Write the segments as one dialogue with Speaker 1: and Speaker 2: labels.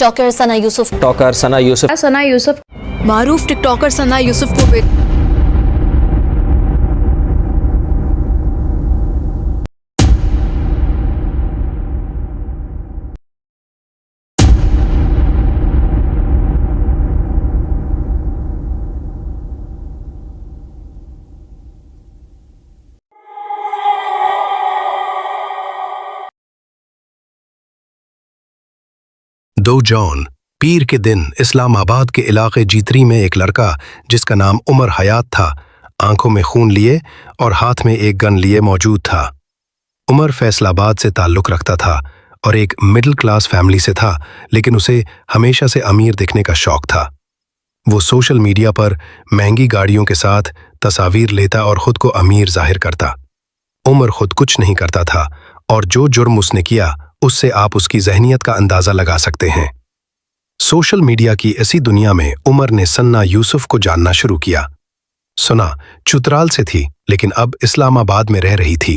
Speaker 1: Talker ثنا یوسف
Speaker 2: ثنا یوسف معروف ٹک talker ثنا یوسف کو
Speaker 3: دو جون پیر کے دن اسلام آباد کے علاقے جیتری میں ایک لڑکا جس کا نام عمر حیات تھا آنکھوں میں خون لیے اور ہاتھ میں ایک گن لیے موجود تھا۔ عمر فیصل آباد سے تعلق رکھتا تھا اور ایک مڈل کلاس فیملی سے تھا، لیکن اسے ہمیشہ سے امیر دکھنے کا شوق تھا۔ وہ سوشل میڈیا پر مہنگی گاڑیوں کے ساتھ تصاویر لیتا اور خود کو امیر ظاہر کرتا۔ عمر خود کچھ نہیں کرتا تھا اور جو جرم اس نے کیا اس سے آپ اس کی ذہنیت کا اندازہ لگا سکتے ہیں۔ سوشل میڈیا کی ایسی دنیا میں عمر نے ثنا یوسف کو جاننا شروع کیا۔ ثنا چترال سے تھی لیکن اب اسلام آباد میں رہ رہی تھی۔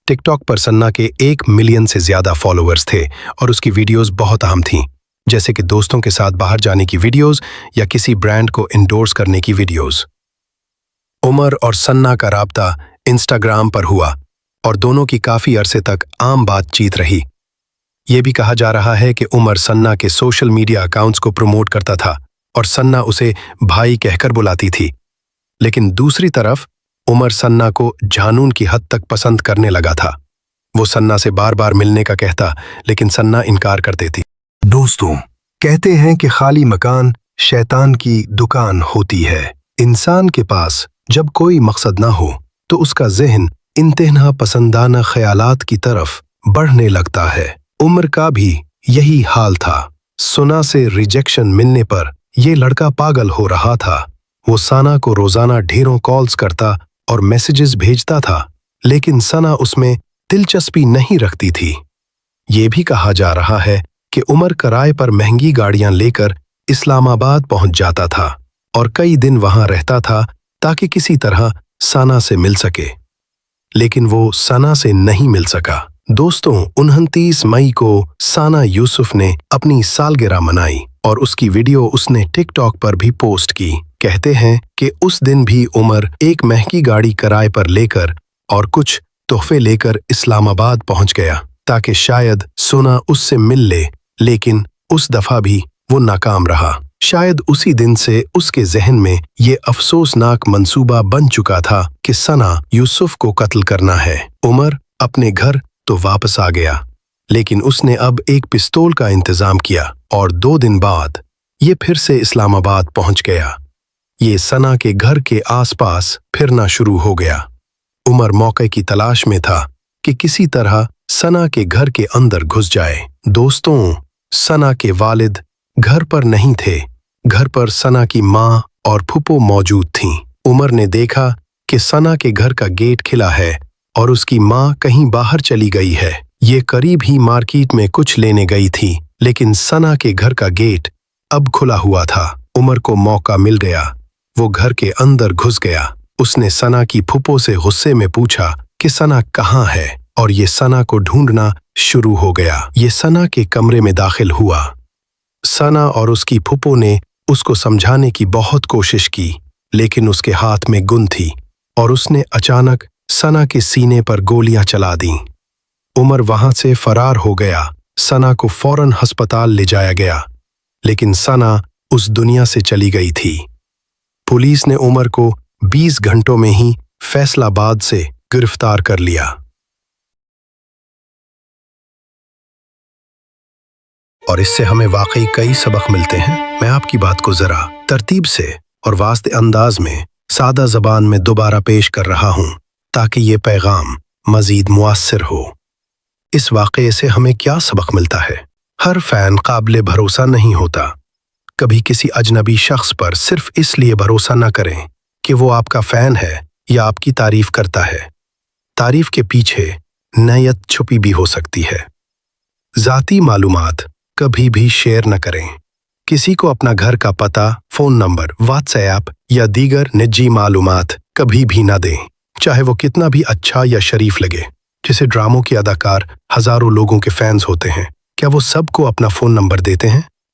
Speaker 3: ٹک ٹاک پر ثنا کے 1 ملین سے زیادہ فالوورز تھے اور اس کی ویڈیوز بہت اہم تھیں، جیسے کہ دوستوں کے ساتھ باہر جانے کی ویڈیوز یا کسی برانڈ کو انڈورس کرنے کی ویڈیوز۔ عمر اور ثنا کا رابطہ انسٹاگرام پر ہوا اور دونوں کی کافی عرصے تک عام بات چیت رہی۔ یہ بھی کہا جا رہا ہے کہ عمر ثنا کے سوشل میڈیا اکاؤنٹس کو پروموٹ کرتا تھا اور ثنا اسے بھائی کہہ کر بلاتی تھی، لیکن دوسری طرف عمر ثنا کو جھانون کی حد تک پسند کرنے لگا تھا۔ وہ ثنا سے بار بار ملنے کا کہتا لیکن ثنا انکار کر دیتی۔ دوستوں، کہتے ہیں کہ خالی مکان شیطان کی دکان ہوتی ہے۔ انسان کے پاس جب کوئی مقصد نہ ہو تو اس کا ذہن انتہا پسندانہ خیالات کی طرف بڑھنے لگتا ہے۔ عمر کا بھی یہی حال تھا۔ ثنا سے ریجیکشن ملنے پر یہ لڑکا پاگل ہو رہا تھا۔ وہ ثنا کو روزانہ ڈھیروں کالز کرتا اور میسیجز بھیجتا تھا، لیکن ثنا اس میں دلچسپی نہیں رکھتی تھی۔ یہ بھی کہا جا رہا ہے کہ عمر کرائے پر مہنگی گاڑیاں لے کر اسلام آباد پہنچ جاتا تھا اور کئی دن وہاں رہتا تھا تاکہ کسی طرح ثنا سے مل سکے، لیکن وہ ثنا سے نہیں مل سکا۔ دوستوں، 29 مئی کو ثنا یوسف نے اپنی سالگرہ منائی اور اس کی ویڈیو اس نے ٹک ٹاک پر بھی پوسٹ کی۔ کہتے ہیں کہ اس دن بھی عمر ایک مہنگی گاڑی کرائے پر لے کر اور کچھ تحفے لے کر اسلام آباد پہنچ گیا تاکہ شاید ثنا اس سے مل لے، لیکن اس دفعہ بھی وہ ناکام رہا۔ شاید اسی دن سے اس کے ذہن میں یہ افسوسناک منصوبہ بن چکا تھا کہ ثنا یوسف کو قتل کرنا ہے۔ عمر اپنے گھر تو واپس آ گیا، لیکن اس نے اب ایک پستول کا انتظام کیا اور 2 دن بعد یہ پھر سے اسلام آباد پہنچ گیا۔ یہ ثنا کے گھر کے آس پاس پھرنا شروع ہو گیا۔ عمر موقع کی تلاش میں تھا کہ کسی طرح ثنا کے گھر کے اندر گھس جائے۔ دوستوں، ثنا کے والد گھر پر نہیں تھے۔ گھر پر ثنا کی ماں اور پھپھو موجود تھیں۔ عمر نے دیکھا کہ ثنا کے گھر کا گیٹ کھلا ہے اور اس کی ماں کہیں باہر چلی گئی ہے۔ یہ قریب ہی مارکیٹ میں کچھ لینے گئی تھی، لیکن ثنا کے گھر کا گیٹ اب کھلا ہوا تھا۔ عمر کو موقع مل گیا۔ وہ گھر کے اندر گھس گیا۔ اس نے ثنا کی پھپھو سے غصے میں پوچھا کہ ثنا کہاں ہے، اور یہ ثنا کو ڈھونڈنا شروع ہو گیا۔ یہ ثنا کے کمرے میں داخل ہوا۔ ثنا اور اس کی پھپھو نے اس کو سمجھانے کی بہت کوشش کی، لیکن اس کے ہاتھ میں گن تھی اور اس نے اچانک ثنا کے سینے پر گولیاں چلا دیں۔ عمر وہاں سے فرار ہو گیا۔ ثنا کو فوراً ہسپتال لے جایا گیا، لیکن ثنا اس دنیا سے چلی گئی تھی۔ پولیس نے عمر کو 20 گھنٹوں میں ہی فیصل آباد سے گرفتار کر لیا۔ اور اس سے ہمیں واقعی کئی سبق ملتے ہیں۔ میں آپ کی بات کو ذرا ترتیب سے اور واضح انداز میں سادہ زبان میں دوبارہ پیش کر رہا ہوں تاکہ یہ پیغام مزید مؤثر ہو۔ اس واقعے سے ہمیں کیا سبق ملتا ہے؟ ہر فین قابل بھروسہ نہیں ہوتا۔ کبھی کسی اجنبی شخص پر صرف اس لیے بھروسہ نہ کریں کہ وہ آپ کا فین ہے یا آپ کی تعریف کرتا ہے۔ تعریف کے پیچھے نیت چھپی بھی ہو سکتی ہے۔ ذاتی معلومات کبھی بھی شیئر نہ کریں۔ کسی کو اپنا گھر کا پتہ، فون نمبر، واٹس ایپ یا دیگر نجی معلومات کبھی بھی نہ دیں، چاہے وہ کتنا بھی اچھا یا شریف لگے۔ جیسے ڈراموں کے اداکار ہزاروں لوگوں کے فینز ہوتے ہیں، کیا وہ سب کو اپنا فون نمبر دیتے ہیں؟